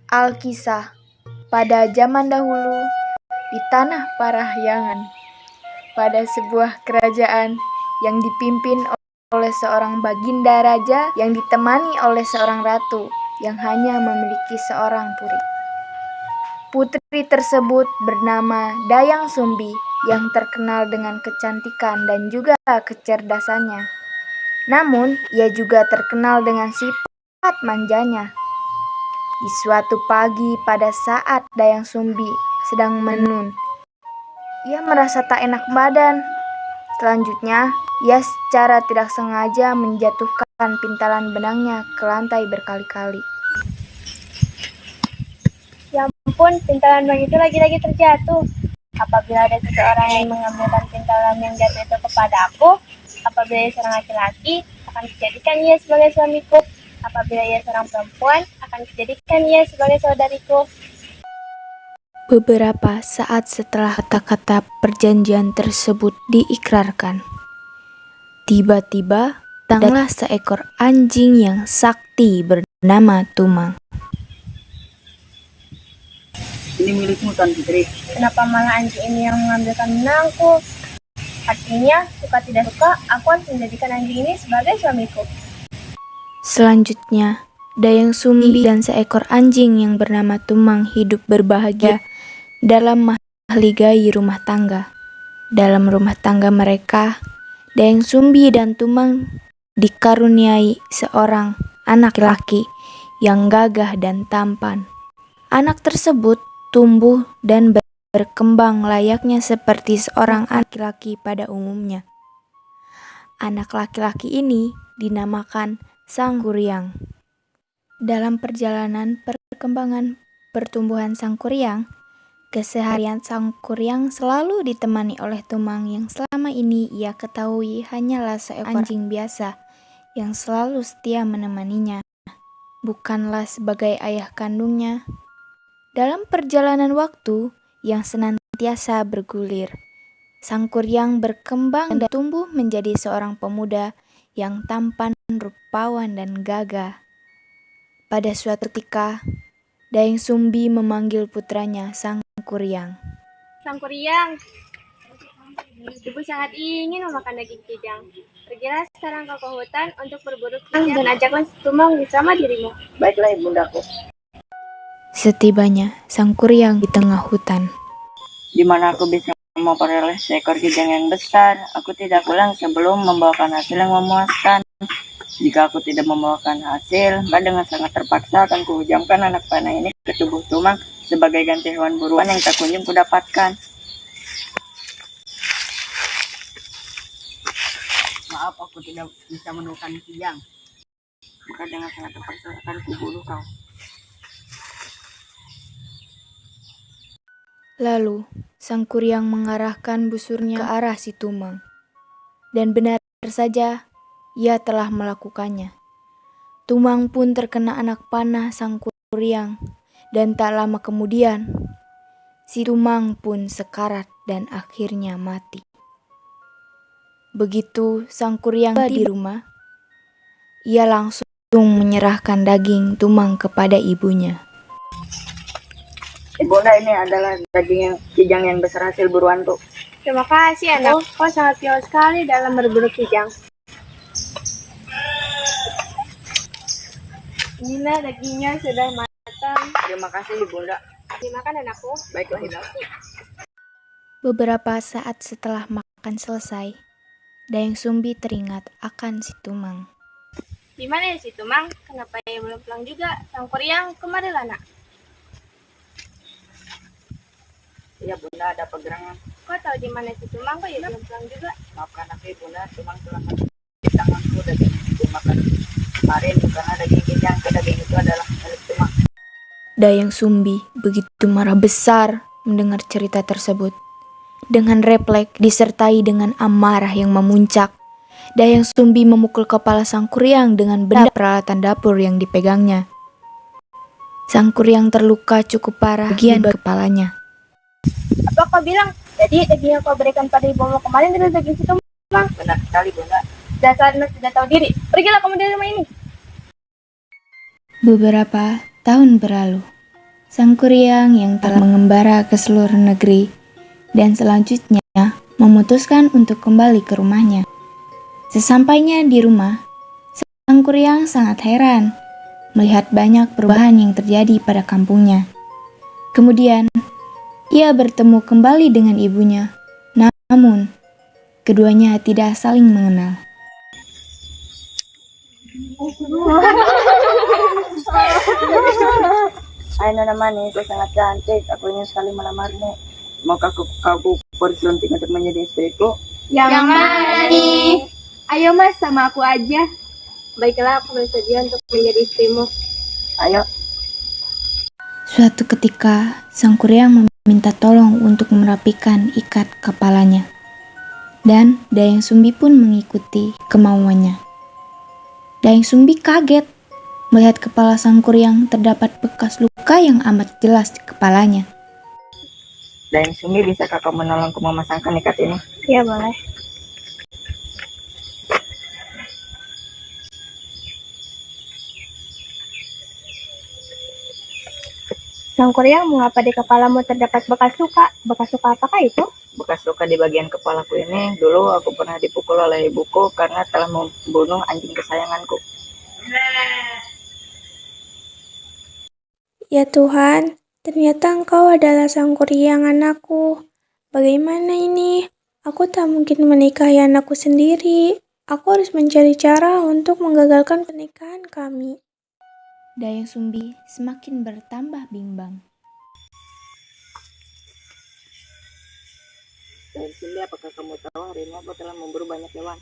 Alkisah. Pada zaman dahulu, di tanah Parahyangan, pada sebuah kerajaan yang dipimpin oleh seorang baginda raja yang ditemani oleh seorang ratu yang hanya memiliki seorang putri. Putri tersebut bernama Dayang Sumbi yang terkenal dengan kecantikan dan juga kecerdasannya. Namun, ia juga terkenal dengan sifat manjanya. Di suatu pagi pada saat Dayang Sumbi sedang menenun, ia merasa tak enak badan. Selanjutnya, ia secara tidak sengaja menjatuhkan pintalan benangnya ke lantai berkali-kali. Ya ampun, pintalan benang itu lagi-lagi terjatuh. Apabila ada seseorang yang mengambilkan pintalan yang jatuh itu kepada aku, apabila ia seorang laki-laki, akan dijadikan ia sebagai suamiku. Apabila ia seorang perempuan, akan dijadikan ia sebagai saudariku. Beberapa saat setelah kata-kata perjanjian tersebut diikrarkan, tiba-tiba datanglah seekor anjing yang sakti bernama Tumang. Ini milikmu, Tuan Putri. Kenapa malah anjing ini yang mengambilkan benangku? Artinya, suka tidak suka, aku harus menjadikan anjing ini sebagai suamiku. Selanjutnya, Dayang Sumbi dan seekor anjing yang bernama Tumang hidup berbahagia dalam mahligai rumah tangga. Dalam rumah tangga mereka, Dayang Sumbi dan Tumang dikaruniai seorang anak laki yang gagah dan tampan. Anak tersebut tumbuh dan berkembang layaknya seperti seorang anak laki-laki pada umumnya. Anak laki-laki ini dinamakan Sangkuriang. Dalam perjalanan perkembangan pertumbuhan Sangkuriang, keseharian Sangkuriang selalu ditemani oleh Tumang yang selama ini ia ketahui hanyalah seekor anjing biasa yang selalu setia menemaninya, bukanlah sebagai ayah kandungnya. Dalam perjalanan waktu yang senantiasa bergulir, Sangkuriang berkembang dan tumbuh menjadi seorang pemuda yang tampan, rupawan, dan gagah. Pada suatu ketika, Dayang Sumbi memanggil putranya Sangkuriang. Sangkuriang, ibu sangat ingin memakan daging kijang. Pergilah sekarang kau ke hutan untuk berburu kijang dan ajaklah Tumang bersama dirimu. Baiklah, ibundaku. Setibanya Sangkuriang di tengah hutan, Di mana aku bisa memperoleh seekor kijang yang besar, aku tidak pulang sebelum membawakan hasil yang memuaskan. Jika aku tidak membawakan hasil, maka dengan sangat terpaksa akan kuhujamkan anak panah ini ke tubuh Tumang sebagai ganti hewan buruan yang tak kunjung kudapatkan. Maaf, aku tidak bisa menemukan kijang. Maka dengan sangat terpaksa akan kubunuh kau. lalu Sangkuriang mengarahkan busurnya ke arah si Tumang. Dan benar saja, ia telah melakukannya. Tumang pun terkena anak panah Sangkuriang, dan tak lama kemudian, si Tumang pun sekarat dan akhirnya mati. Begitu Sangkuriang tiba di rumah, ia langsung menyerahkan daging Tumang kepada ibunya. Ibunda, ini adalah daging kijang yang besar hasil buruanku. Terima kasih anak, kau sangat piawai sekali dalam berburu kijang. Inilah dagingnya sudah matang. Terima kasih, ibunda. Dimakan anakku. Baiklah, ibundaku. Beberapa saat setelah makan selesai, Dayang Sumbi teringat akan si Tumang. Di mana ya si Tumang? Kenapa ia belum pulang juga? Sangkuriang, kemarilah nak. Iya, bunda, ada pegerangan. Kau tahu di mana si Tumang? Kok ia belum pulang juga? Maafkan aku, ibunda, Tumang telah di tanganku daging yang dimakan kemarin, karena daging kijang, daging itu adalah milik Tumang. Dayang Sumbi begitu marah besar mendengar cerita tersebut. Dengan refleks disertai dengan amarah yang memuncak, Dayang Sumbi memukul kepala Sangkuriang dengan benda peralatan dapur yang dipegangnya. Sangkuriang terluka cukup parah bagian kepalanya. Apa kau bilang? Jadi daging yang kau berikan pada ibumu kemarin adalah daging si Tumang? Benar sekali, bunda. Dasar anak tidak tahu diri. Pergilah kamu dari rumah ini. Beberapa tahun berlalu. Sang Kuryang yang telah mengembara ke seluruh negeri dan selanjutnya memutuskan untuk kembali ke rumahnya. Sesampainya di rumah, Sang Kuryang sangat heran melihat banyak perubahan yang terjadi pada kampungnya. Kemudian, ia bertemu kembali dengan ibunya, namun keduanya tidak saling mengenal. Hai Nona Manis, kau sangat cantik. Aku ingin sekali melamarmu. Maukah kau bersunting untuk menjadi istriku? Yang mana nih? Ayo mas, sama aku aja. Baiklah, aku bersedia untuk menjadi istrimu. Ayo. Suatu ketika, Sang Kuryang meminta tolong untuk merapikan ikat kepalanya. Dan Dayang Sumbi pun mengikuti kemauannya. Dayang Sumbi kaget melihat kepala Sang Kuryang terdapat bekas luka yang amat jelas di kepalanya. Dayang Sumbi, bisakah kau menolongku memasangkan ikat ini? Iya boleh. Sang Kuryang, mengapa di kepalamu terdapat bekas luka? Bekas luka apakah itu? Bekas luka di bagian kepalaku ini, dulu aku pernah dipukul oleh ibuku karena telah membunuh anjing kesayanganku. Ya Tuhan, ternyata Engkau adalah Sang Kuryang anakku. Bagaimana ini? Aku tak mungkin menikahi anakku sendiri. Aku harus mencari cara untuk menggagalkan pernikahan kami. Dayang Sumbi semakin bertambah bimbang. Dayang Sumbi, apakah kamu tahu hari ini aku telah memburu banyak hewan?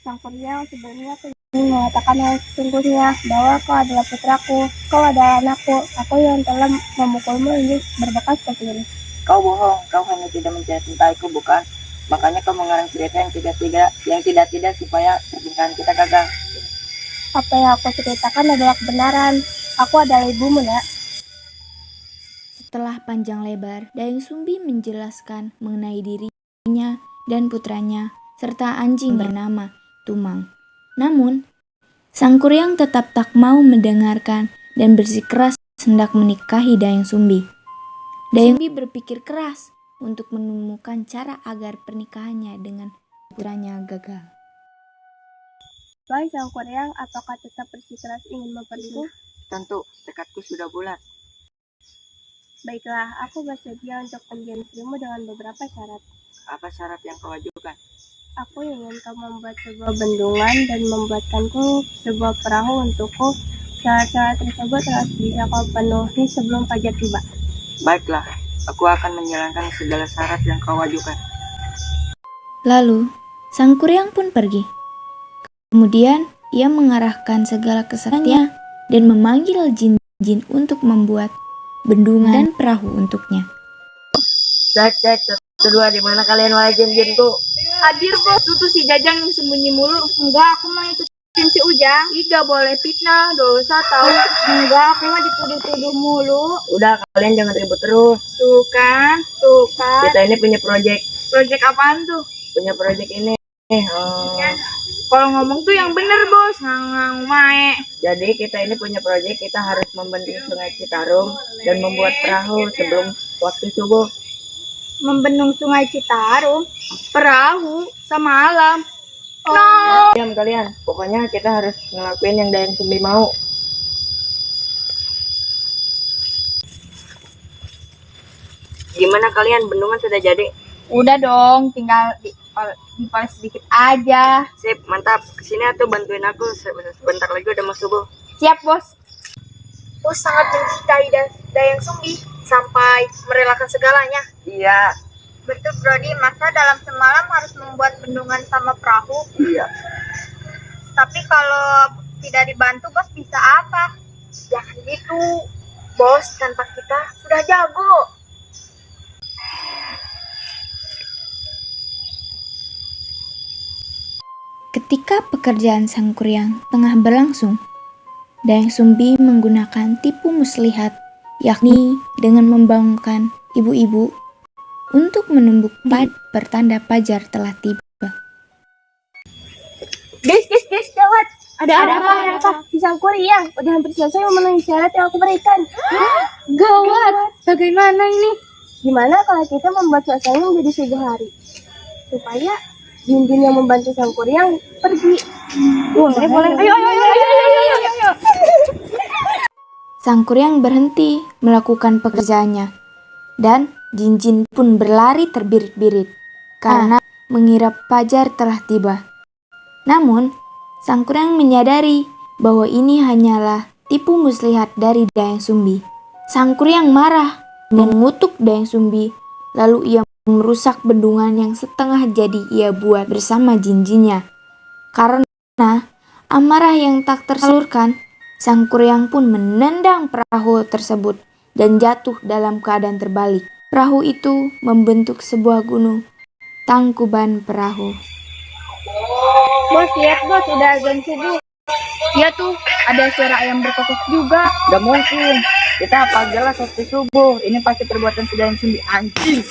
Sang Kuryang, sebenarnya aku ingin mengatakan hal sesungguhnya bahwa kau adalah putraku, kau adalah anakku, aku yang telah memukulmu ini berbekas seperti ini. Kau bohong, kau hanya tidak mencintaiku, bukan? Makanya kau mengarang cerita yang tidak supaya pernikahan kita gagal. Apa yang aku ceritakan adalah kebenaran. Aku adalah ibumu, nak. Setelah panjang lebar, Dayang Sumbi menjelaskan mengenai dirinya dan putranya, serta anjing bernama Tumang. Namun, Sang Kuryang tetap tak mau mendengarkan dan bersikeras hendak menikahi Dayang Sumbi. Dayang Sumbi berpikir keras untuk menemukan cara agar pernikahannya dengan putranya gagal. Baik, Sang Kuryang, apakah tetap bersikeras ingin memperlukan? Tentu, tekadku sudah bulat. Baiklah, aku bersedia untuk menjadi istrimu dengan beberapa syarat. Apa syarat yang kau ajukan? Aku ingin kau membuat sebuah bendungan dan membuatkanku sebuah perahu untukku. Syarat-syarat tersebut harus bisa kau penuhi sebelum fajar tiba. Baiklah, aku akan menjalankan segala syarat yang kau ajukan. Lalu, Sang Kuryang pun pergi. Kemudian, ia mengarahkan segala kesaktiannya dan memanggil jin-jin untuk membuat bendungan dan perahu untuknya. Cek, kedua, di mana kalian wahai jin-jinku? Hadir bos, itu si Jajang yang sembunyi mulu. Enggak, aku mau ikutin si Ujang. Tidak boleh fitnah, dosa tahu. Enggak, aku mah dituduh-tuduh mulu. Udah, kalian jangan ribut terus. Tuh kan. Kita ini punya project. Project apaan tuh? Punya project ini. Kalau ngomong tuh yang bener bos, ngang mae. Jadi kita ini punya project, kita harus membendung sungai Citarum dan membuat perahu sebelum waktu subuh. Membendung sungai Citarum, perahu, semalam. Diam kalian, pokoknya kita harus ngelakuin yang Dayang Sumbi mau. Gimana kalian, bendungan sudah jadi? Udah dong, tinggal dipoles sedikit aja. Sip, mantap. Kesini atuh bantuin aku, sebentar lagi udah mau subuh. Siap bos. Bos sangat mencintai Dayang Sumbi sampai merelakan segalanya. Iya. Betul Brody, masa dalam semalam harus membuat bendungan sama perahu? Iya. Tapi kalau tidak dibantu bos bisa apa? Jangan gitu. Bos, tanpa kita sudah jago. Ketika pekerjaan Sang Kuryang tengah berlangsung, Dayang Sumbi menggunakan tipu muslihat, yakni dengan membangunkan ibu-ibu untuk menumbuk pertanda fajar telah tiba. Guys, gawat. Ada apa? Si Sang Kuryang udah hampir selesai memenuhi syarat yang aku berikan. Gawat, bagaimana ini? Gimana kalau kita membuat suasana menjadi 1.000 hari? Supaya jin-jin yang membantu Sang Kuryang pergi. Boleh. Ayo. Sang Kuryang berhenti melakukan pekerjaannya, dan jin-jin pun berlari terbirit-birit karena mengira fajar telah tiba. Namun, Sang Kuryang menyadari bahwa ini hanyalah tipu muslihat dari Dayang Sumbi. Sang Kuryang marah dan mengutuk Dayang Sumbi, lalu ia merusak bendungan yang setengah jadi ia buat bersama jin-jinnya. Karena amarah yang tak tersalurkan, Sang Kuryang pun menendang perahu tersebut dan jatuh dalam keadaan terbalik. Perahu itu membentuk sebuah gunung, Tangkuban Perahu. Bos, lihat bos, udah azan subuh. Iya tuh, ada suara ayam berkokok juga. Gak mungkin. Kita apa jelas waktu subuh. Ini pasti perbuatan si Dayang Sumbi anjing.